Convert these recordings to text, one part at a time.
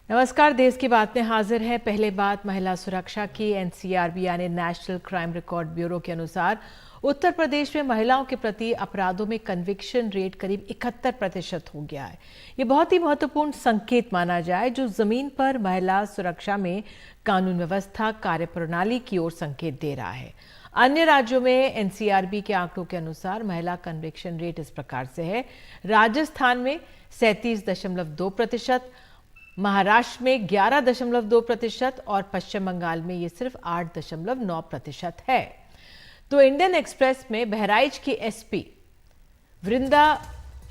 नमस्कार। देश की बात में हाजिर है। पहले बात महिला सुरक्षा की। एनसीआरबी यानी नेशनल क्राइम रिकॉर्ड ब्यूरो के अनुसार उत्तर प्रदेश में महिलाओं के प्रति अपराधों में कन्विक्शन रेट करीब 71% हो गया है। ये बहुत ही महत्वपूर्ण संकेत माना जाए जो जमीन पर महिला सुरक्षा में कानून व्यवस्था कार्यप्रणाली की ओर संकेत दे रहा है। अन्य राज्यों में एनसीआरबी के आंकड़ों के अनुसार महिला कन्विक्शन रेट इस प्रकार से है। राजस्थान में 37.2%, महाराष्ट्र में 11.2% और पश्चिम बंगाल में ये सिर्फ 8.9% है। तो इंडियन एक्सप्रेस में बहराइच की एसपी वृंदा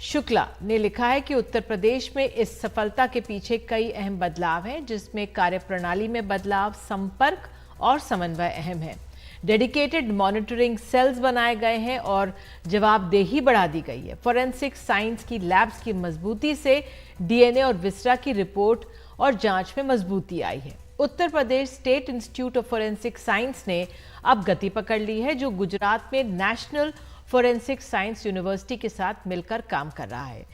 शुक्ला ने लिखा है कि उत्तर प्रदेश में इस सफलता के पीछे कई अहम बदलाव हैं, जिसमें कार्यप्रणाली में बदलाव, संपर्क और समन्वय अहम है। डेडिकेटेड मॉनिटरिंग सेल्स बनाए गए हैं और जवाबदेही बढ़ा दी गई है। फॉरेंसिक साइंस की लैब्स की मजबूती से डीएनए और विसरा की रिपोर्ट और जांच में मजबूती आई है। Uttar Pradesh state institute of forensic science ने अब गति पकड़ ली है, जो गुजरात में नेशनल फॉरेंसिक साइंस यूनिवर्सिटी के साथ मिलकर काम कर रहा है।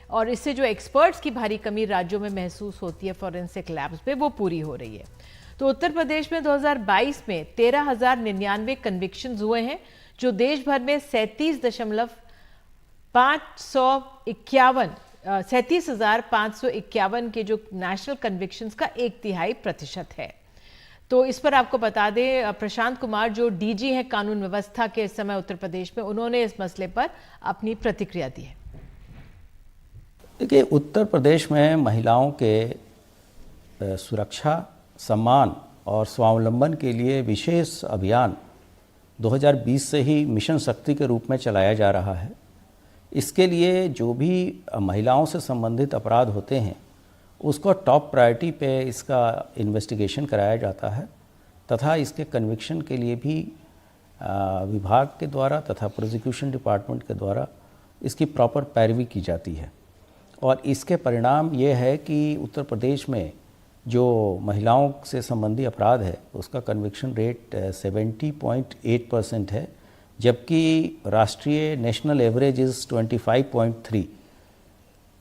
और इससे जो एक्सपर्ट्स की भारी कमी राज्यों में महसूस होती है फॉरेंसिक लैब्स पे, वो पूरी हो रही है। तो उत्तर प्रदेश में 2022 में 13,099 कन्विक्शंस हुए हैं, जो देश भर में 37,551 के जो नेशनल कन्विक्शंस का 1/3% है। तो इस पर आपको बता दें, प्रशांत कुमार जो डीजी हैं कानून व्यवस्था के इस समय उत्तर प्रदेश में, उन्होंने इस मसले पर अपनी प्रतिक्रिया दी है। देखिए, उत्तर प्रदेश में महिलाओं के सुरक्षा, सम्मान और स्वावलंबन के लिए विशेष अभियान 2020 से ही मिशन शक्ति के रूप में चलाया जा रहा है। इसके लिए जो भी महिलाओं से संबंधित अपराध होते हैं उसको टॉप प्रायोरिटी पे इसका इन्वेस्टिगेशन कराया जाता है तथा इसके कन्विक्शन के लिए भी विभाग के द्वारा तथा प्रोसिक्यूशन डिपार्टमेंट के द्वारा इसकी प्रॉपर पैरवी की जाती है। और इसके परिणाम ये है कि उत्तर प्रदेश में जो महिलाओं से संबंधी अपराध है उसका कन्विक्शन रेट 70.8% है, जबकि राष्ट्रीय नेशनल एवरेज इज़ 25.3।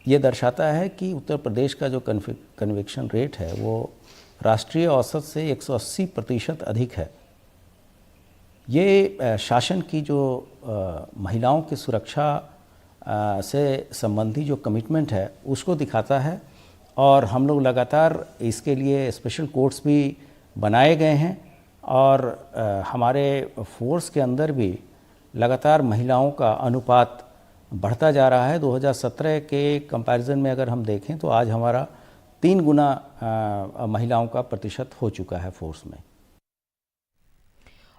ये दर्शाता है कि उत्तर प्रदेश का जो कन्विक्शन रेट है वो राष्ट्रीय औसत से 180% अधिक है। ये शासन की जो महिलाओं की सुरक्षा से संबंधी जो कमिटमेंट है उसको दिखाता है। और हम लोग लगातार इसके लिए स्पेशल कोर्ट्स भी बनाए गए हैं और हमारे फोर्स के अंदर भी लगातार महिलाओं का अनुपात बढ़ता जा रहा है। 2017 के कंपैरिजन में अगर हम देखें तो आज हमारा 3 गुना महिलाओं का प्रतिशत हो चुका है फोर्स में।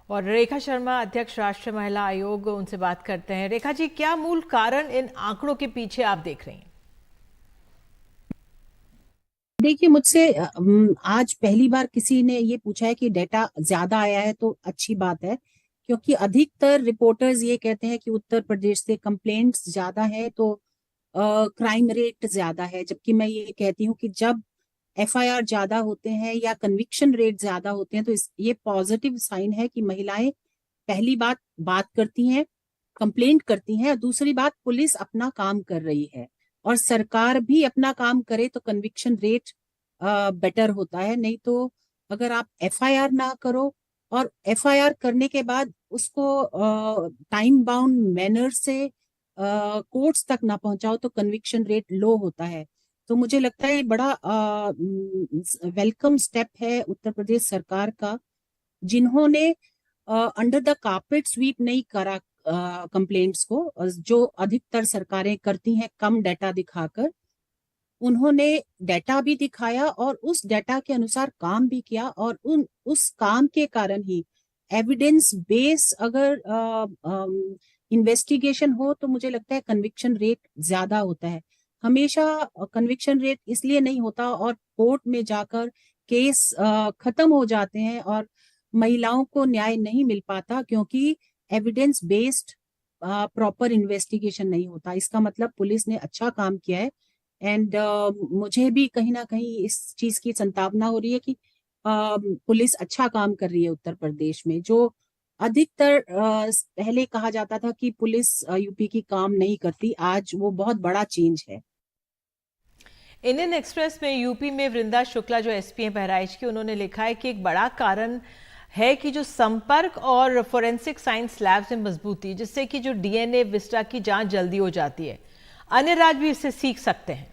और रेखा शर्मा, अध्यक्ष राष्ट्रीय महिला आयोग, उनसे बात करते हैं। रेखा जी, क्या मूल कारण इन आंकड़ों के पीछे आप देख रही हैं? देखिए, मुझसे आज पहली बार किसी ने ये पूछा है कि डेटा ज्यादा आया है, तो अच्छी बात है, क्योंकि अधिकतर रिपोर्टर्स ये कहते हैं कि उत्तर प्रदेश से कंप्लेंट्स ज्यादा है तो क्राइम रेट ज्यादा है। जबकि मैं ये कहती हूँ कि जब एफआईआर ज्यादा होते हैं या कन्विक्शन रेट ज्यादा होते हैं तो ये पॉजिटिव साइन है कि महिलाएं पहली बात करती हैं, कंप्लेंट करती हैं, और दूसरी बात पुलिस अपना काम कर रही है और सरकार भी अपना काम करे तो कन्विक्शन रेट बेटर होता है। नहीं तो अगर आप एफआईआर ना करो और एफआईआर करने के बाद उसको टाइम बाउंड मैनर से कोर्ट्स तक ना पहुंचाओ तो कन्विक्शन रेट लो होता है। तो मुझे लगता है ये बड़ा वेलकम स्टेप है उत्तर प्रदेश सरकार का, जिन्होंने अंडर द कारपेट स्वीप नहीं करा कंप्लेंट्स को, जो अधिकतर सरकारें करती हैं कम डेटा दिखाकर। उन्होंने डेटा भी दिखाया और उस डेटा के अनुसार काम भी किया, और उस काम के कारण ही एविडेंस बेस अगर इन्वेस्टिगेशन हो तो मुझे लगता है कन्विक्शन रेट ज्यादा होता है। हमेशा कन्विक्शन रेट इसलिए नहीं होता और कोर्ट में जाकर केस खत्म हो जाते हैं और महिलाओं को न्याय नहीं मिल पाता, क्योंकि एविडेंस बेस्ड प्रॉपर इन्वेस्टिगेशन नहीं होता। इसका मतलब पुलिस ने अच्छा काम किया है। एंड मुझे भी कहीं ना कहीं इस चीज की संभावना हो रही है कि पुलिस अच्छा काम कर रही है उत्तर प्रदेश में। जो अधिकतर पहले कहा जाता था कि पुलिस यूपी की काम नहीं करती, आज वो बहुत बड़ा चेंज है। इंडियन एक्सप्रेस में यूपी में वृंदा शुक्ला जो एसपी हैं बहराइच की, उन्होंने लिखा है कि एक बड़ा कारण है कि जो संपर्क और फोरेंसिक साइंस लैब्स में मजबूती, जिससे कि जो डीएनए विस्टा की जांच जल्दी हो जाती है। अन्य राज्य भी इससे सीख सकते हैं।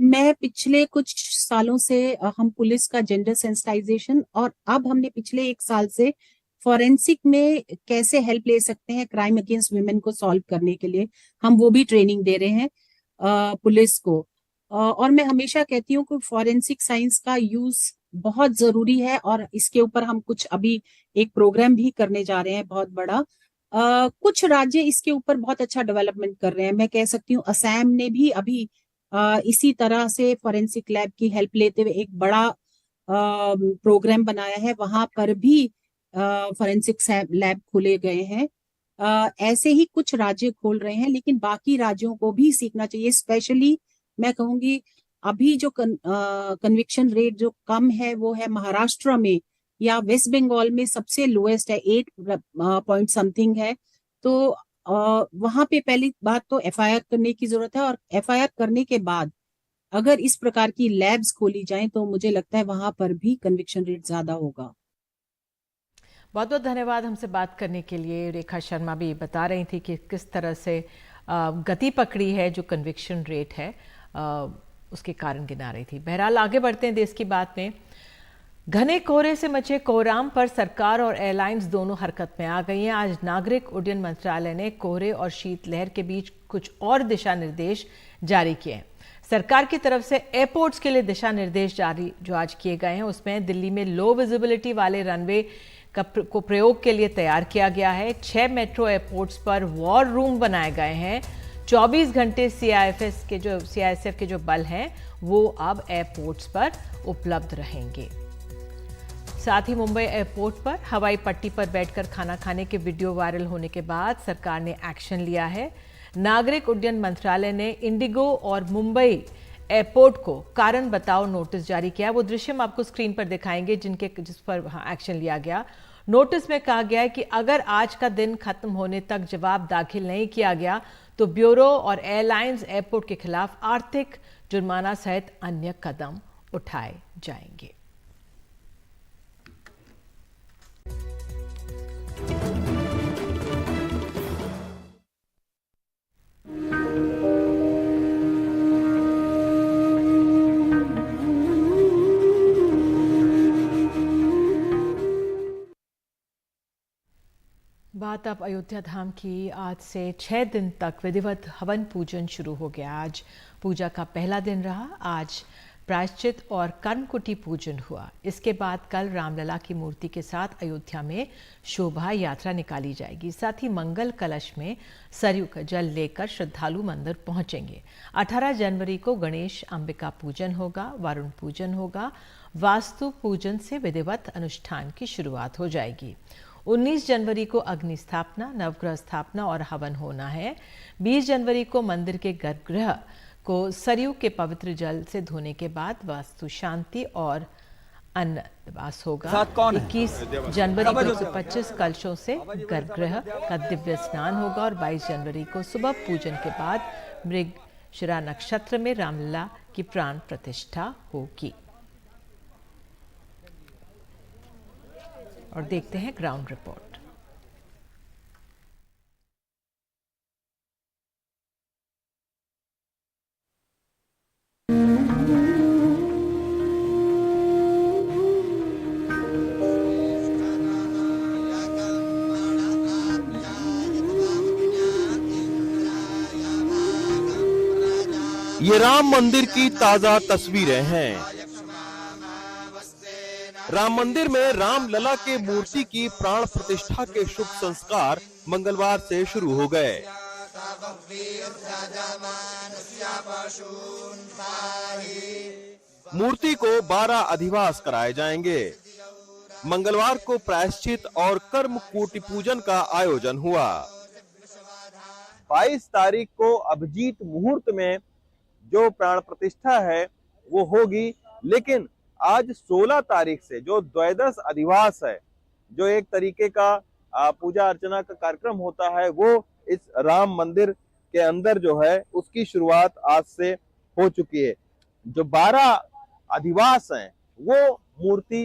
मैं पिछले कुछ सालों से हम पुलिस का जेंडर सेंसिटाइजेशन और अब हमने पिछले 1 साल से फॉरेंसिक में कैसे हेल्प ले सकते हैं क्राइम अगेंस्ट वुमेन को सॉल्व करने के लिए, हम वो भी ट्रेनिंग दे रहे हैं पुलिस को। और मैं हमेशा कहती हूँ कि फॉरेंसिक साइंस का यूज बहुत जरूरी है और इसके ऊपर हम कुछ अभी एक प्रोग्राम भी करने जा रहे हैं बहुत बड़ा। कुछ राज्य इसके ऊपर बहुत अच्छा डेवलपमेंट कर रहे हैं। मैं कह सकती हूँ असम ने भी अभी इसी तरह से फॉरेंसिक लैब की हेल्प लेते हुए एक बड़ा प्रोग्राम बनाया है, वहां पर भी फॉरेंसिक लैब खोले गए हैं। ऐसे ही कुछ राज्य खोल रहे हैं, लेकिन बाकी राज्यों को भी सीखना चाहिए। स्पेशली मैं कहूंगी अभी जो कन्विक्शन रेट जो कम है वो है महाराष्ट्र में या वेस्ट बंगाल में सबसे लोएस्ट है, 8 पॉइंट समथिंग है। तो वहां पे पहली बात तो एफआईआर करने की जरूरत है, और एफआईआर करने के बाद अगर इस प्रकार की लैब्स खोली जाएं तो मुझे लगता है वहां पर भी कन्विक्शन रेट ज्यादा होगा। बहुत बहुत धन्यवाद हमसे बात करने के लिए। रेखा शर्मा भी बता रही थी कि किस तरह से गति पकड़ी है जो कन्विक्शन रेट है, उसके कारण गिना रही थी। बहरहाल आगे बढ़ते हैं देश की बात में। घने कोहरे से मचे कोहराम पर सरकार और एयरलाइंस दोनों हरकत में आ गई हैं। आज नागरिक उड्डयन मंत्रालय ने कोहरे और शीतलहर के बीच कुछ और दिशा निर्देश जारी किए हैं। सरकार की तरफ से एयरपोर्ट्स के लिए दिशा निर्देश जारी जो आज किए गए हैं, उसमें दिल्ली में लो विजिबिलिटी वाले रनवे को प्रयोग के लिए तैयार किया गया है। 6 मेट्रो एयरपोर्ट्स पर वॉर रूम बनाए गए हैं। 24 घंटे सीआईएसएफ के जो बल हैं वो अब एयरपोर्ट्स पर उपलब्ध रहेंगे। साथ ही मुंबई एयरपोर्ट पर हवाई पट्टी पर बैठकर खाना खाने के वीडियो वायरल होने के बाद सरकार ने एक्शन लिया है। नागरिक उड्डयन मंत्रालय ने इंडिगो और मुंबई एयरपोर्ट को कारण बताओ नोटिस जारी किया। वो दृश्य हम आपको स्क्रीन पर दिखाएंगे जिस पर एक्शन लिया गया। नोटिस में कहा गया है कि अगर आज का दिन खत्म होने तक जवाब दाखिल नहीं किया गया तो ब्यूरो और एयरलाइंस एयरपोर्ट के खिलाफ आर्थिक जुर्माना सहित अन्य कदम उठाए जाएंगे। बात अब अयोध्या धाम की। आज से 6 दिन तक विधिवत हवन पूजन शुरू हो गया। आज पूजा का पहला दिन रहा। आज प्रायश्चित और कर्मकुटी पूजन हुआ। इसके बाद कल रामलला की मूर्ति के साथ अयोध्या में शोभा यात्रा निकाली जाएगी। साथ ही मंगल कलश में सरयू का जल लेकर श्रद्धालु मंदिर पहुंचेंगे। 18 जनवरी को गणेश अंबिका पूजन होगा, वरुण पूजन होगा। वास्तु पूजन से विधिवत अनुष्ठान की शुरुआत हो जाएगी। 19 जनवरी को अग्नि स्थापना, नवग्रह स्थापना और हवन होना है। 20 जनवरी को मंदिर के गर्भगृह को सरयू के पवित्र जल से धोने के बाद वास्तु शांति और अन्न निवास होगा। 21 जनवरी को 125 कलशों से गर्भगृह का दिव्य स्नान होगा और 22 जनवरी को सुबह पूजन के बाद मृगशिरा नक्षत्र में रामलला की प्राण प्रतिष्ठा होगी। और देखते हैं ग्राउंड रिपोर्ट। ये राम मंदिर की ताजा तस्वीरें हैं। राम मंदिर में रामलला के मूर्ति की प्राण प्रतिष्ठा के शुभ संस्कार मंगलवार से शुरू हो गए। मूर्ति को 12 अधिवास कराए जाएंगे। मंगलवार को प्रायश्चित और कर्मकूट पूजन का आयोजन हुआ। 22 तारीख को अभिजीत मुहूर्त में जो प्राण प्रतिष्ठा है वो होगी, लेकिन आज 16 तारीख से जो द्वादश अधिवास है, जो एक तरीके का पूजा अर्चना का कार्यक्रम होता है, वो इस राम मंदिर के अंदर जो है उसकी शुरुआत आज से हो चुकी है। जो 12 अधिवास हैं वो मूर्ति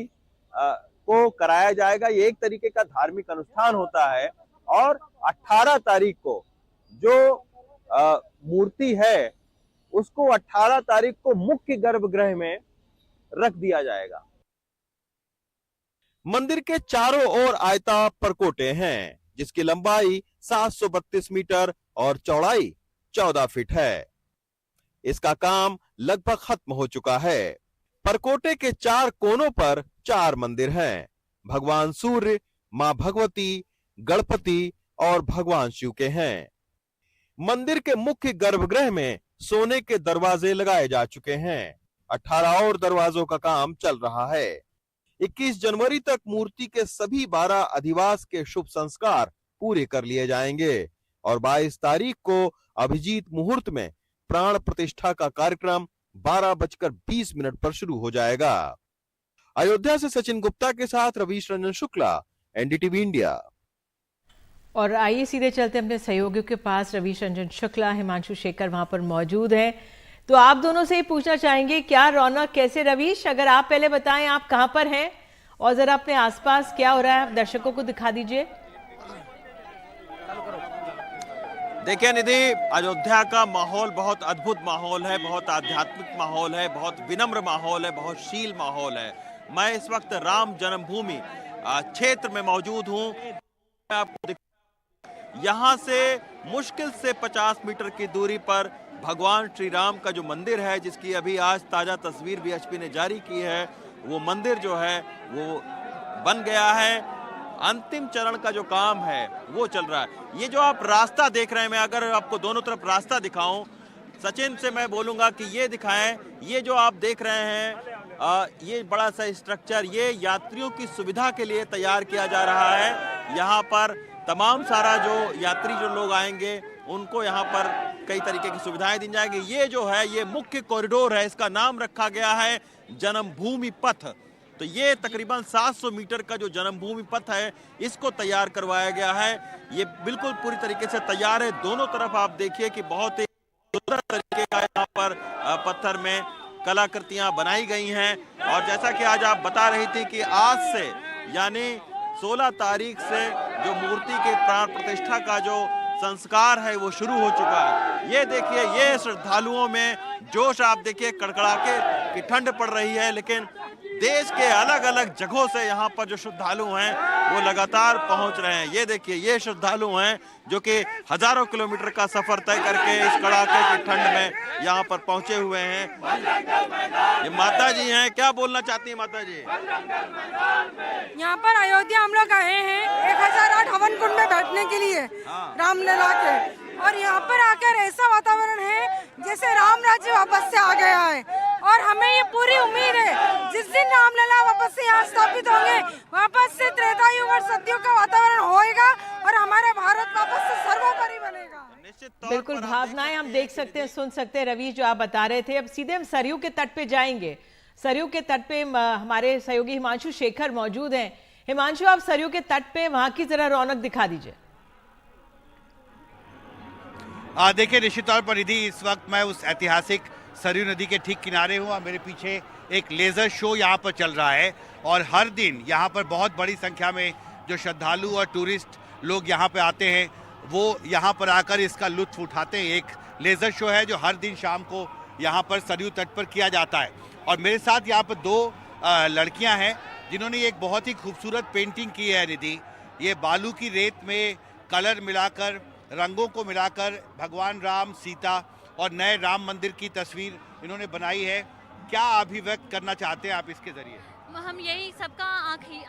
को कराया जाएगा। ये एक तरीके का धार्मिक अनुष्ठान होता है और 18 तारीख को जो मूर्ति है उसको 18 तारीख को मुख्य गर्भगृह में रख दिया जाएगा। मंदिर के चारों ओर आयता परकोटे हैं जिसकी लंबाई 732 मीटर और चौड़ाई 14 फीट है। इसका काम लगभग खत्म हो चुका है। परकोटे के 4 कोनों पर 4 मंदिर हैं। भगवान सूर्य, मां भगवती, गणपति और भगवान शिव के हैं। मंदिर के मुख्य गर्भगृह में सोने के दरवाजे लगाए जा चुके हैं। 18 और दरवाजों का काम चल रहा है। 21 जनवरी तक मूर्ति के सभी 12 अधिवास के शुभ संस्कार पूरे कर लिए जाएंगे और 22 तारीख को अभिजीत मुहूर्त में प्राण प्रतिष्ठा का कार्यक्रम 12:20 पर शुरू हो जाएगा। अयोध्या से सचिन गुप्ता के साथ रवीश रंजन शुक्ला, एनडीटीवी इंडिया। और आइए सीधे चलते अपने सहयोगियों के पास। रवीश रंजन शुक्ला, हिमांशु शेखर वहां पर मौजूद हैं। तो आप दोनों से ही पूछना चाहेंगे क्या रौनक कैसे। रवीश, अगर आप पहले बताएं आप कहां पर हैं और जरा अपने आसपास क्या हो रहा है दर्शकों को दिखा दीजिए। देखिए निधि, अयोध्या का माहौल बहुत अद्भुत माहौल है, बहुत आध्यात्मिक माहौल है, बहुत विनम्र माहौल है, बहुत शील माहौल है। मैं इस वक्त राम जन्मभूमि क्षेत्र में मौजूद हूं। आपको यहां से मुश्किल से 50 मीटर की दूरी पर भगवान श्री राम का जो मंदिर है, जिसकी अभी आज ताजा तस्वीर बीएचपी ने जारी की है, वो मंदिर जो है वो बन गया है। अंतिम चरण का जो काम है वो चल रहा है। ये जो आप रास्ता देख रहे हैं, मैं अगर आपको दोनों तरफ रास्ता दिखाऊं, सचिन से मैं बोलूंगा कि ये दिखाएं। ये जो आप देख रहे हैं ये बड़ा सा स्ट्रक्चर, ये यात्रियों की सुविधा के लिए तैयार किया जा रहा है। यहाँ पर तमाम सारा जो यात्री जो लोग आएंगे उनको यहाँ पर कई तरीके की सुविधाएं दी जाएंगी। ये जो है ये मुख्य कॉरिडोर है, इसका नाम रखा गया है जन्मभूमि पथ। तो ये तकरीबन 700 मीटर का जो जन्मभूमि पथ है इसको तैयार करवाया गया है। ये बिल्कुल पूरी तरीके से तैयार है। दोनों तरफ आप देखिए कि बहुत ही सुंदर तरीके का यहाँ पर पत्थर में कलाकृतियां बनाई गई हैं। और जैसा कि आज आप बता रही थी कि आज से यानी 16 तारीख से जो मूर्ति के प्राण प्रतिष्ठा का जो संस्कार है वो शुरू हो चुका है। ये देखिए, ये श्रद्धालुओं में जोश आप देखिए, कड़कड़ाके की ठंड पड़ रही है, लेकिन देश के अलग अलग जगहों से यहाँ पर जो श्रद्धालु हैं वो लगातार पहुंच रहे हैं। ये देखिए, ये श्रद्धालु हैं जो कि हजारों किलोमीटर का सफर तय करके इस कड़ाके की ठंड में यहाँ पर पहुंचे हुए हैं। ये माता जी हैं, क्या बोलना चाहती हैं माता जी? यहाँ पर अयोध्या हम लोग आए हैं 1008 हवन कुंड में बैठने के लिए रामलला के, और यहाँ पर आकर ऐसा वातावरण है जैसे राम राज्य वापस से आ गया है। और हमें ये पूरी उम्मीद है जिस दिन रामलला वापस से यहाँ स्थापित होंगे, वापस से त्रेता युग और सतयुग का वातावरण होएगा और हमारा भारत वापस से सर्वोपरि बनेगा। बिल्कुल, भावनाएं हम देख सकते हैं, सुन सकते हैं। रवीश, जो आप बता रहे थे, अब सीधे हम सरयू के तट पे जाएंगे। सरयू के तट पे हमारे सहयोगी हिमांशु शेखर मौजूद हैं। हिमांशु, आप सरयू के तट पे वहां की जरा रौनक दिखा दीजिए। देखिए, निश्चित तौर पर निधि, इस वक्त मैं उस ऐतिहासिक सरयू नदी के ठीक किनारे हूँ और मेरे पीछे एक लेज़र शो यहाँ पर चल रहा है। और हर दिन यहाँ पर बहुत बड़ी संख्या में जो श्रद्धालु और टूरिस्ट लोग यहाँ पे आते हैं वो यहाँ पर आकर इसका लुत्फ उठाते हैं। एक लेज़र शो है जो हर दिन शाम को यहाँ पर सरयू तट पर किया जाता है। और मेरे साथ यहाँ पर 2 लड़कियाँ हैं जिन्होंने एक बहुत ही खूबसूरत पेंटिंग की है निधि। ये बालू की रेत में कलर मिलाकर, रंगों को मिलाकर भगवान राम, सीता और नए राम मंदिर की तस्वीर इन्होंने बनाई है। क्या अभिव्यक्त करना चाहते हैं आप इसके जरिए? हम यही, सबका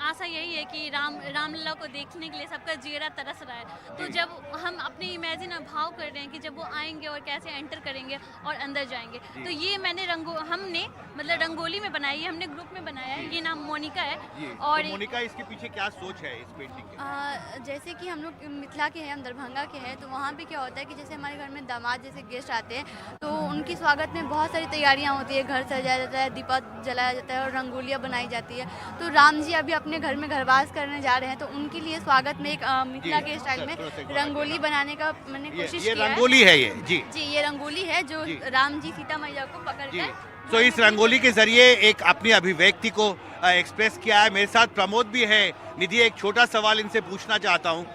आशा यही है कि रामलला को देखने के लिए सबका जियरा तरस रहा है। तो जब हम अपने इमेजिन भाव कर रहे हैं कि जब वो आएंगे और कैसे एंटर करेंगे और अंदर जाएंगे, तो ये मैंने हमने मतलब रंगोली में बनाई है, हमने ग्रुप में बनाया है। ये नाम मोनिका है। और तो मोनिका, इसके पीछे क्या सोच है इस पेंटिंग की? जैसे कि हम लोग मिथिला के हैं, हम दरभंगा के हैं, तो वहाँ पे क्या होता है कि जैसे हमारे घर में दामाद जैसे गेस्ट आते हैं तो उनकी स्वागत में बहुत सारी तैयारियाँ होती है। घर सजाया जाता है, दीपक जलाया जाता है और रंगोलियाँ बनाई जाती है। तो राम जी अभी अपने घर में घरवास करने जा रहे हैं, तो उनके लिए स्वागत में एक मिथिला के स्टाइल में रंगोली बनाने का मैंने कोशिश ये किया है। रंगोली है ये जी ये रंगोली है जो राम जी सीता मैया को पकड़कर तो इस रंगोली के जरिए एक अपनी अभिव्यक्ति को एक्सप्रेस किया है। मेरे साथ प्रमोद भी है। निधि, एक छोटा सवाल इनसे पूछना चाहता हूँ।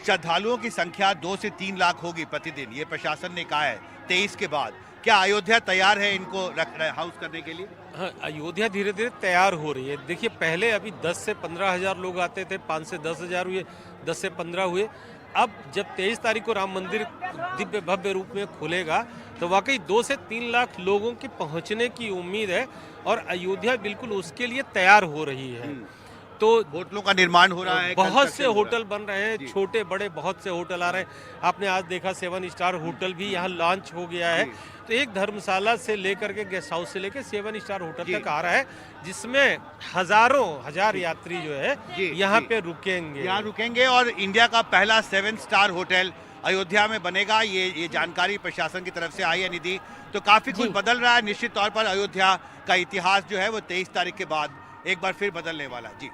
श्रद्धालुओं की संख्या 2 से 3 लाख होगी प्रतिदिन, ये प्रशासन ने कहा है 23 के बाद। क्या अयोध्या तैयार है इनको हाउस करने के लिए? हाँ, अयोध्या धीरे धीरे तैयार हो रही है। देखिए, पहले अभी 10 से 15 हजार लोग आते थे, 5 से 10 हजार हुए, 10 से 15 हुए। अब जब 23 तारीख को राम मंदिर दिव्य भव्य रूप में खुलेगा तो वाकई 2 से 3 लाख लोगों के पहुंचने की उम्मीद है और अयोध्या बिल्कुल उसके लिए तैयार हो रही है। तो होटलों का निर्माण हो रहा है, बहुत से होटल बन रहे हैं, छोटे बड़े बहुत से होटल आ रहे हैं। आपने आज देखा 7 स्टार होटल भी यहाँ लॉन्च हो गया है। तो एक धर्मशाला से लेकर के गेस्ट हाउस से लेकर 7 स्टार होटल तक आ रहा है, जिसमें हजार यात्री जो है यहाँ पे रुकेंगे। यहाँ रुकेंगे और इंडिया का पहला 7 स्टार होटल अयोध्या में बनेगा। ये जानकारी प्रशासन की तरफ से आई है। निधि, तो काफी कुछ बदल रहा है। निश्चित तौर पर अयोध्या का इतिहास जो है वो 23 तारीख के बाद एक बार फिर बदलने वाला। जी,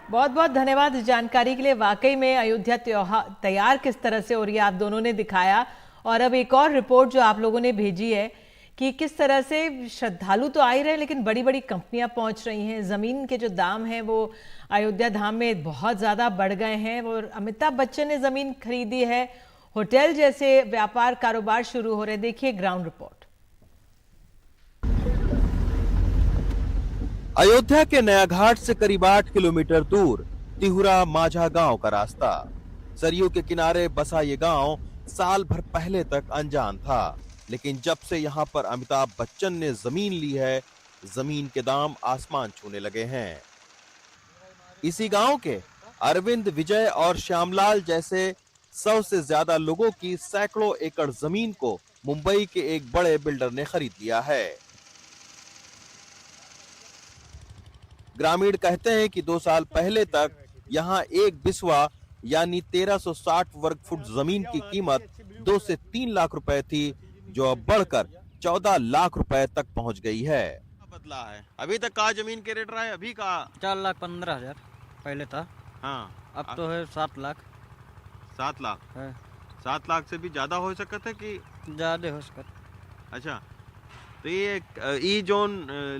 बहुत बहुत धन्यवाद इस जानकारी के लिए। वाकई में अयोध्या त्योहार तैयार किस तरह से हो रही है आप दोनों ने दिखाया। और अब एक और रिपोर्ट जो आप लोगों ने भेजी है कि किस तरह से श्रद्धालु तो आ ही रहे, लेकिन बड़ी बड़ी कंपनियां पहुंच रही हैं। जमीन के जो दाम हैं वो अयोध्या धाम में बहुत ज्यादा बढ़ गए हैं। और अमिताभ बच्चन ने जमीन खरीदी है, होटल जैसे व्यापार कारोबार शुरू हो रहे। देखिए ग्राउंड रिपोर्ट। अयोध्या के नया घाट से करीब 8 किलोमीटर दूर तिहुरा माझा गांव का रास्ता। सरयू के किनारे बसा ये गांव साल भर पहले तक अनजान था, लेकिन जब से यहां पर अमिताभ बच्चन ने जमीन ली है, जमीन के दाम आसमान छूने लगे हैं। इसी गांव के अरविंद, विजय और श्यामलाल जैसे 100 से ज्यादा लोगों की सैकड़ों एकड़ जमीन को मुंबई के एक बड़े बिल्डर ने खरीद लिया है। ग्रामीण कहते हैं कि 2 साल पहले तक यहाँ एक बिस्वा यानी 1360 वर्ग फुट जमीन की कीमत 2 से 3 लाख रुपए थी, जो अब बढ़कर 14 लाख रुपए तक पहुंच गई है। बदला है अभी तक का जमीन के रेट रहा है? अभी का 4,15,000 पहले था। हाँ, अब तो है 7 लाख। 7 लाख है। 7 लाख से भी ज्यादा हो सकता है कि ज्यादा हो सकता। अच्छा, तो ये जोन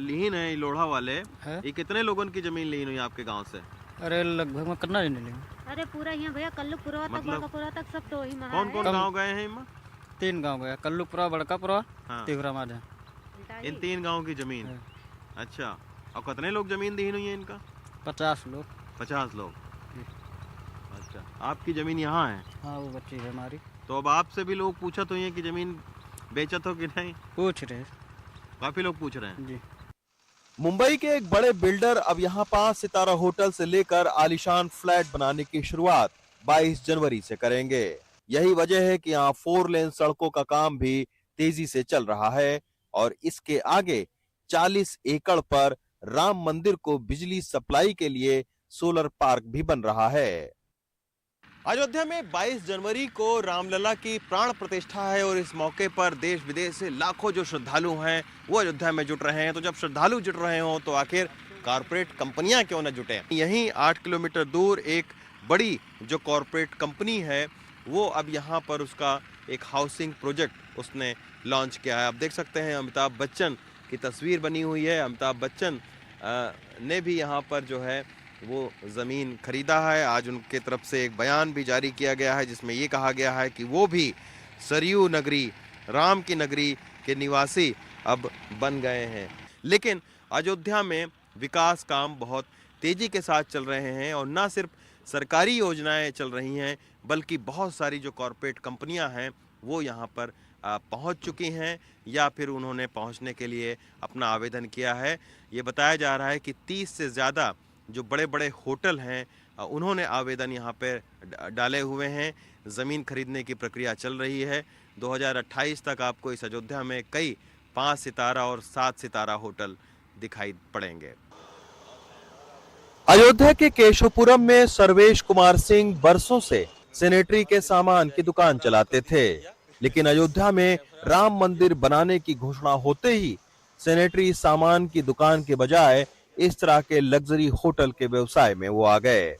लीन है लोढ़ा वाले है? ये कितने लोगों की जमीन लीन हुई आपके गांव से? अरे लगभग में कितना नहीं लेंगे। अरे पूरा यहाँ भैया कल्लूपुरा तक मतलब? बड़कापुरा तक सब तो ही महा कौन कौन गांव गए हैं इनमें? 3 गांव गया, कल्लूपुरा, बड़कापुरा, हाँ। तिहुरा माझा। इन 3 गांव की जमीन है। अच्छा, और कितने लोग जमीन दी हुई है इनका? 50 लोग। 50 लोग। अच्छा, आपकी जमीन यहाँ है? हाँ, वो बच्ची है हमारी। तो अब आपसे भी लोग पूछा तो ये कि जमीन बेचत हो कि नहीं? पूछ रहे, काफी लोग पूछ रहे हैं जी। मुंबई के एक बड़े बिल्डर अब यहाँ 5 सितारा होटल से लेकर आलीशान फ्लैट बनाने की शुरुआत 22 जनवरी से करेंगे। यही वजह है कि यहाँ 4 लेन सड़कों का काम भी तेजी से चल रहा है और इसके आगे 40 एकड़ पर राम मंदिर को बिजली सप्लाई के लिए सोलर पार्क भी बन रहा है। अयोध्या में 22 जनवरी को रामलला की प्राण प्रतिष्ठा है और इस मौके पर देश विदेश से लाखों जो श्रद्धालु हैं वो अयोध्या में जुट रहे हैं। तो जब श्रद्धालु जुट रहे हों तो आखिर कॉरपोरेट कंपनियां क्यों न जुटें? यहीं 8 किलोमीटर दूर एक बड़ी जो कॉरपोरेट कंपनी है वो अब यहाँ पर उसका एक हाउसिंग प्रोजेक्ट उसने लॉन्च किया है। आप देख सकते हैं अमिताभ बच्चन की तस्वीर बनी हुई है। अमिताभ बच्चन ने भी यहाँ पर जो है वो ज़मीन खरीदा है। आज उनके तरफ से एक बयान भी जारी किया गया है जिसमें ये कहा गया है कि वो भी सरयू नगरी, राम की नगरी के निवासी अब बन गए हैं। लेकिन अयोध्या में विकास काम बहुत तेज़ी के साथ चल रहे हैं और ना सिर्फ सरकारी योजनाएं चल रही हैं बल्कि बहुत सारी जो कॉरपोरेट कंपनियां हैं वो यहाँ पर पहुँच चुकी हैं या फिर उन्होंने पहुँचने के लिए अपना आवेदन किया है। ये बताया जा रहा है कि 30 से ज़्यादा जो बड़े बड़े होटल हैं उन्होंने आवेदन यहाँ पे डाले हुए हैं। ज़मीन खरीदने की प्रक्रिया चल रही है। 2028 तक आपको इस अयोध्या में कई 5 सितारा और 7 सितारा होटल दिखाई पड़ेंगे। अयोध्या के केशवपुरम में सर्वेश कुमार सिंह बरसों से सैनिटरी के सामान की दुकान चलाते थे, लेकिन अयोध्या में राम मंदिर बनाने की घोषणा होते ही सैनिटरी सामान की दुकान के बजाय इस तरह के लग्जरी होटल के व्यवसाय में वो आ गए।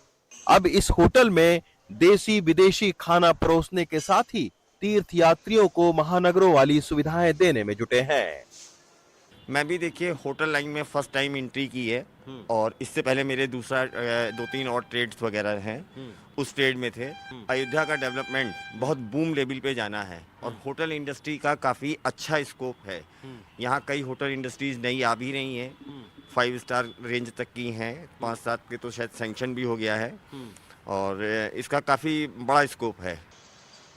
अब इस होटल में देसी विदेशी खाना परोसने के साथ ही तीर्थ यात्रियों को महानगरों वाली सुविधाएं देने में जुटे हैं। मैं भी देखिए होटल लाइन में फर्स्ट टाइम एंट्री की है और इससे पहले मेरे दूसरा 2-3 और ट्रेड्स वगैरह हैं, उस ट्रेड में थे। अयोध्या का डेवलपमेंट बहुत बूम लेवल पे जाना है और होटल इंडस्ट्री का काफ़ी अच्छा स्कोप है। यहाँ कई होटल इंडस्ट्रीज नई आ भी रही हैं, 5 स्टार रेंज तक की हैं, 5-7 के तो शायद सैंक्शन भी हो गया है और इसका काफ़ी बड़ा स्कोप है।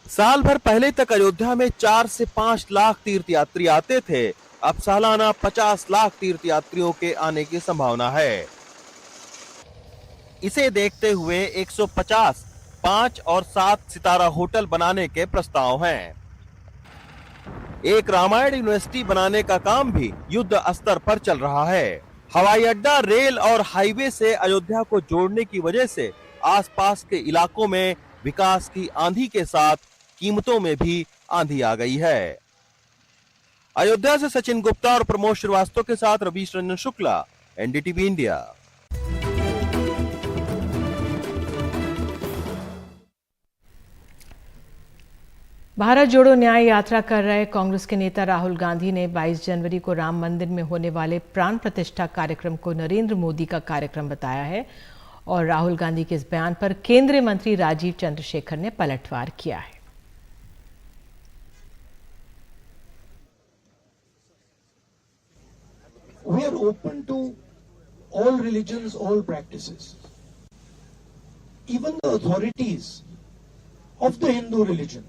साल भर पहले तक अयोध्या में 4 से 5 लाख तीर्थ यात्री आते थे, अब सालाना 50 लाख तीर्थ यात्रियों के आने की संभावना है। इसे देखते हुए 150 5 और 7 सितारा होटल बनाने के प्रस्ताव हैं। एक रामायण यूनिवर्सिटी बनाने का काम भी युद्ध स्तर पर चल रहा है। हवाई अड्डा, रेल और हाईवे से अयोध्या को जोड़ने की वजह से आसपास के इलाकों में विकास की आंधी के साथ कीमतों में भी आंधी आ गई है। अयोध्या से सचिन गुप्ता और प्रमोद श्रीवास्तव के साथ रवीश रंजन शुक्ला, एनडीटीवी इंडिया। भारत जोड़ो न्याय यात्रा कर रहे कांग्रेस के नेता राहुल गांधी ने 22 जनवरी को राम मंदिर में होने वाले प्राण प्रतिष्ठा कार्यक्रम को नरेंद्र मोदी का कार्यक्रम बताया है और राहुल गांधी के इस बयान पर केंद्रीय मंत्री राजीव चंद्रशेखर ने पलटवार किया है। We are open to all religions, all practices. Even the authorities of the Hindu religion,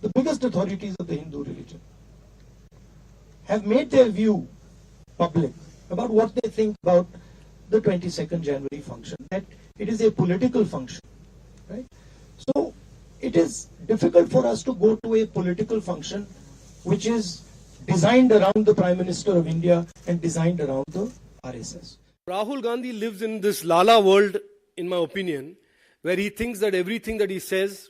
the biggest authorities of the Hindu religion, have made their view public about what they think about the 22nd January function, that it is a political function, right? So it is difficult for us to go to a political function which is designed around the Prime Minister of India and designed around the RSS. Rahul Gandhi lives in this Lala world, in my opinion, where he thinks that everything that he says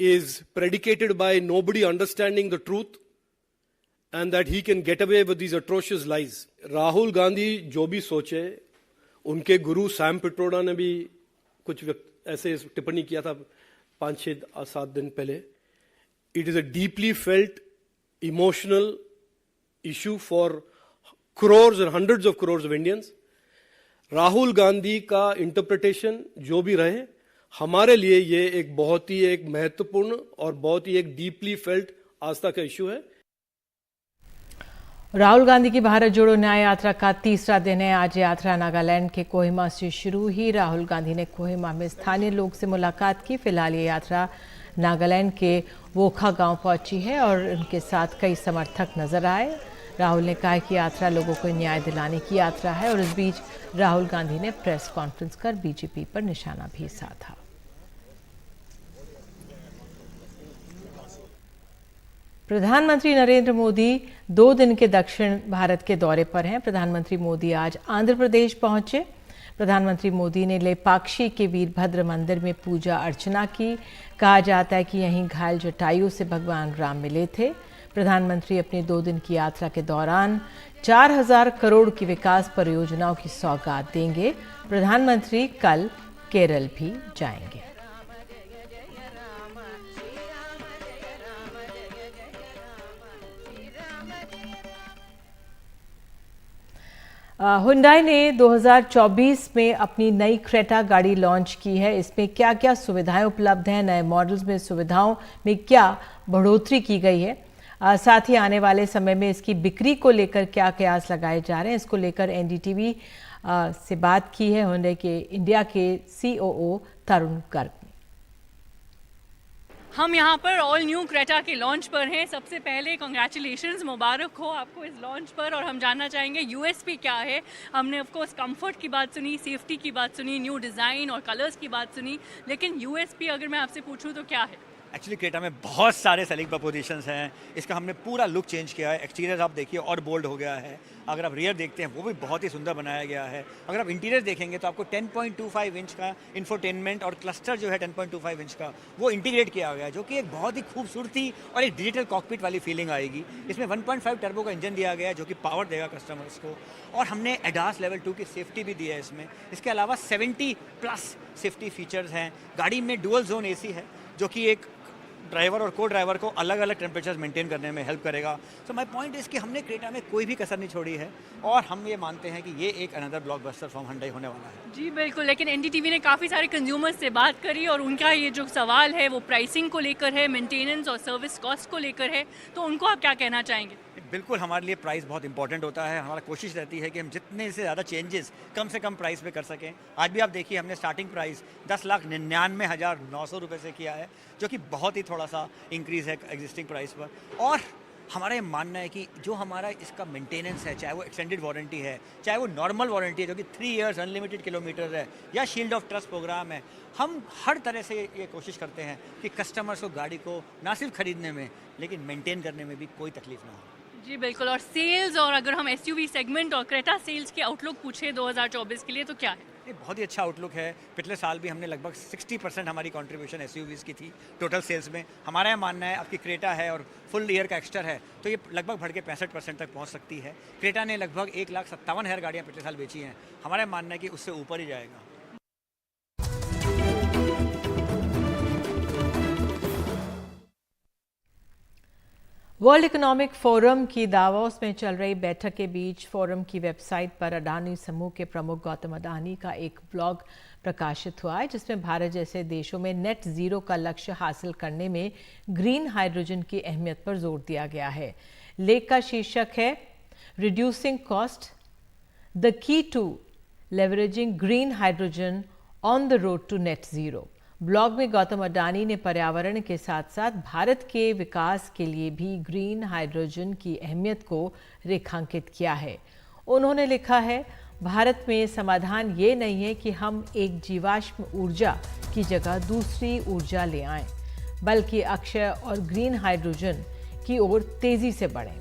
is predicated by nobody understanding the truth and that he can get away with these atrocious lies. Rahul Gandhi जो भी सोचे, उनके गुरु Sam Pitroda ने भी कुछ ऐसे टिप्पणी किया था 5-6-7 दिन पहले. It is a deeply felt emotional issue for crores and hundreds of crores of Indians. Rahul Gandhi का इंटरप्रिटेशन जो भी रहे, हमारे लिए ये एक बहुत ही एक महत्वपूर्ण और बहुत ही एक डीपली फेल्ट आस्था का इशू है. राहुल गांधी की भारत जोड़ो न्याय यात्रा का तीसरा दिन है. आज यात्रा नागालैंड के कोहिमा से शुरू हुई. राहुल गांधी ने कोहिमा में स्थानीय लोग से मुलाकात की. फिलहाल ये यात्रा नागालैंड के वोखा गांव पहुंची है और उनके साथ कई समर्थक नजर आए. राहुल ने कहा कि यात्रा लोगों को न्याय दिलाने की यात्रा है और इस बीच राहुल गांधी ने प्रेस कॉन्फ्रेंस कर बीजेपी पर निशाना भी साधा. प्रधानमंत्री नरेंद्र मोदी 2 दिन के दक्षिण भारत के दौरे पर हैं. प्रधानमंत्री मोदी आज आंध्र प्रदेश पहुंचे. प्रधानमंत्री मोदी ने लेपाक्षी के वीरभद्र मंदिर में पूजा अर्चना की. कहा जाता है कि यहीं घायल जटायु से भगवान राम मिले थे. प्रधानमंत्री अपनी 2 दिन की यात्रा के दौरान 4000 करोड़ की विकास परियोजनाओं की सौगात देंगे. प्रधानमंत्री कल केरल भी जाएंगे. हुंडई ने 2024 में अपनी नई क्रेटा गाड़ी लॉन्च की है. इसमें क्या क्या सुविधाएं उपलब्ध हैं, नए मॉडल्स में सुविधाओं में क्या बढ़ोतरी की गई है, साथ ही आने वाले समय में इसकी बिक्री को लेकर क्या कयास लगाए जा रहे हैं, इसको लेकर एनडीटीवी से बात की है हुंडई के इंडिया के सीओओ तरुण गर्ग ने. हम यहाँ पर ऑल न्यू क्रेटा के लॉन्च पर हैं. सबसे पहले कंग्रेचुलेशंस, मुबारक हो आपको इस लॉन्च पर. और हम जानना चाहेंगे यूएसपी क्या है. हमने ऑफ कोर्स कंफर्ट की बात सुनी, सेफ्टी की बात सुनी, न्यू डिज़ाइन और कलर्स की बात सुनी, लेकिन यूएसपी अगर मैं आपसे पूछूं तो क्या है? एक्चुअली क्रेटा में बहुत सारे सेलिंग प्रपोजिशंस हैं। इसका हमने पूरा लुक चेंज किया है। एक्सटीरियर आप देखिए और बोल्ड हो गया है। अगर आप रियर देखते हैं वो भी बहुत ही सुंदर बनाया गया है। अगर आप इंटीरियर देखेंगे तो आपको 10.25 इंच का इंफोटेनमेंट और क्लस्टर जो है 10.25 इंच का वो इंटीग्रेट किया गया है, जो कि एक बहुत ही खूबसूरती और एक डिजिटल कॉकपिट वाली फीलिंग आएगी। इसमें 1.5 टर्बो का इंजन दिया गया है जो कि पावर देगा कस्टमर्स को, और हमने एडास लेवल 2 की सेफ्टी भी दी है इसमें। इसके अलावा 70+ सेफ्टी फीचर्स हैं। गाड़ी में डुअल जोन एसी है जो कि एक ड्राइवर और को ड्राइवर को अलग अलग टेम्परेचर मेंटेन करने में हेल्प करेगा। सो माय पॉइंट इज़ कि हमने क्रेटा में कोई भी कसर नहीं छोड़ी है, और हम ये मानते हैं कि ये एक अनदर ब्लॉकबस्टर फ्रॉम Hyundai होने वाला है। जी बिल्कुल, लेकिन एनडीटीवी ने काफ़ी सारे कंज्यूमर्स से बात करी और उनका ये जो सवाल है वो प्राइसिंग को लेकर है, मेंटेनेंस और सर्विस कॉस्ट को लेकर है, तो उनको आप क्या कहना चाहेंगे? बिल्कुल, हमारे लिए प्राइस बहुत इंपॉर्टेंट होता है। हमारा कोशिश रहती है कि हम जितने से ज़्यादा चेंजेस कम से कम प्राइस में कर सकें। आज भी आप देखिए हमने स्टार्टिंग प्राइस 10,99,900 रुपये से किया है, जो कि बहुत ही थोड़ा सा इंक्रीज़ है एग्जिस्टिंग प्राइस पर। और हमारा ये मानना है कि जो हमारा इसका मेंटेनेंस है, चाहे वो एक्सटेंडेड वारंटी है, चाहे वो नॉर्मल वारंटी है जो कि 3 इयर्स अनलिमिटेड किलोमीटर है, या शील्ड ऑफ ट्रस्ट प्रोग्राम है, हम हर तरह से ये कोशिश करते हैं कि कस्टमर्स को गाड़ी को ना सिर्फ खरीदने में लेकिन मेंटेन करने में भी कोई तकलीफ ना हो। जी बिल्कुल, और सेल्स, और अगर हम एसयूवी सेगमेंट और क्रेटा सेल्स के आउटलुक पूछे 2024 के लिए तो क्या है? ये बहुत ही अच्छा आउटलुक है। पिछले साल भी हमने लगभग 60% हमारी कंट्रीब्यूशन एसयूवीज़ की थी टोटल सेल्स में। हमारा यह मानना है, आपकी क्रेटा है और फुल ईयर का एक्स्टर है तो ये लगभग बढ़ के 65% तक पहुंच सकती है। क्रेटा ने लगभग 1,57,000 गाड़ियाँ पिछले साल बेची हैं। हमारा मानना है कि उससे ऊपर ही जाएगा। वर्ल्ड इकोनॉमिक फोरम की दावोस में चल रही बैठक के बीच फोरम की वेबसाइट पर अडानी समूह के प्रमुख गौतम अडानी का एक ब्लॉग प्रकाशित हुआ है, जिसमें भारत जैसे देशों में नेट जीरो का लक्ष्य हासिल करने में ग्रीन हाइड्रोजन की अहमियत पर जोर दिया गया है। लेख का शीर्षक है reducing cost, the key to leveraging green hydrogen on the road to net zero. Blog में गौतम अडानी ने पर्यावरण के साथ साथ भारत के विकास के लिए भी ग्रीन हाइड्रोजन की अहमियत को रेखांकित किया है। उन्होंने लिखा है, भारत में समाधान ये नहीं है कि हम एक जीवाश्म ऊर्जा की जगह दूसरी ऊर्जा ले आएं, बल्कि अक्षय और ग्रीन हाइड्रोजन की ओर तेजी से बढ़ें।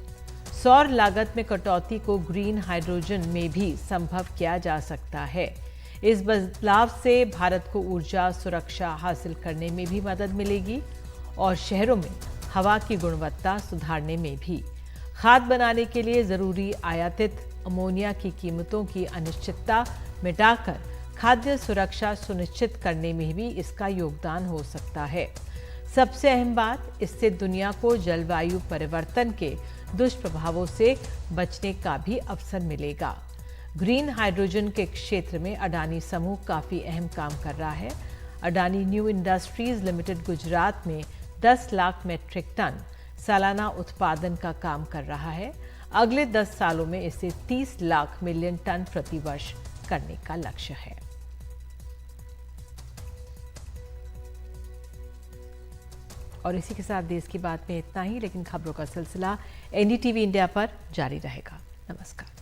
सौर लागत में कटौती को ग्रीन हाइड्रोजन में भी संभव किया जा सकता है। इस बदलाव से भारत को ऊर्जा सुरक्षा हासिल करने में भी मदद मिलेगी और शहरों में हवा की गुणवत्ता सुधारने में भी। खाद बनाने के लिए ज़रूरी आयातित अमोनिया की कीमतों की अनिश्चितता मिटाकर खाद्य सुरक्षा सुनिश्चित करने में भी इसका योगदान हो सकता है। सबसे अहम बात, इससे दुनिया को जलवायु परिवर्तन के दुष्प्रभावों से बचने का भी अवसर मिलेगा। ग्रीन हाइड्रोजन के क्षेत्र में अडानी समूह काफ़ी अहम काम कर रहा है। Adani new industries limited Gujarat में 10 लाख मेट्रिक टन सालाना उत्पादन का काम कर रहा है। अगले 10 सालों में इसे 30 लाख मिलियन टन प्रति वर्ष करने का लक्ष्य है। और इसी के साथ देश की बात में इतना ही, लेकिन खबरों का सिलसिला एनडीटीवी इंडिया पर जारी रहेगा। नमस्कार।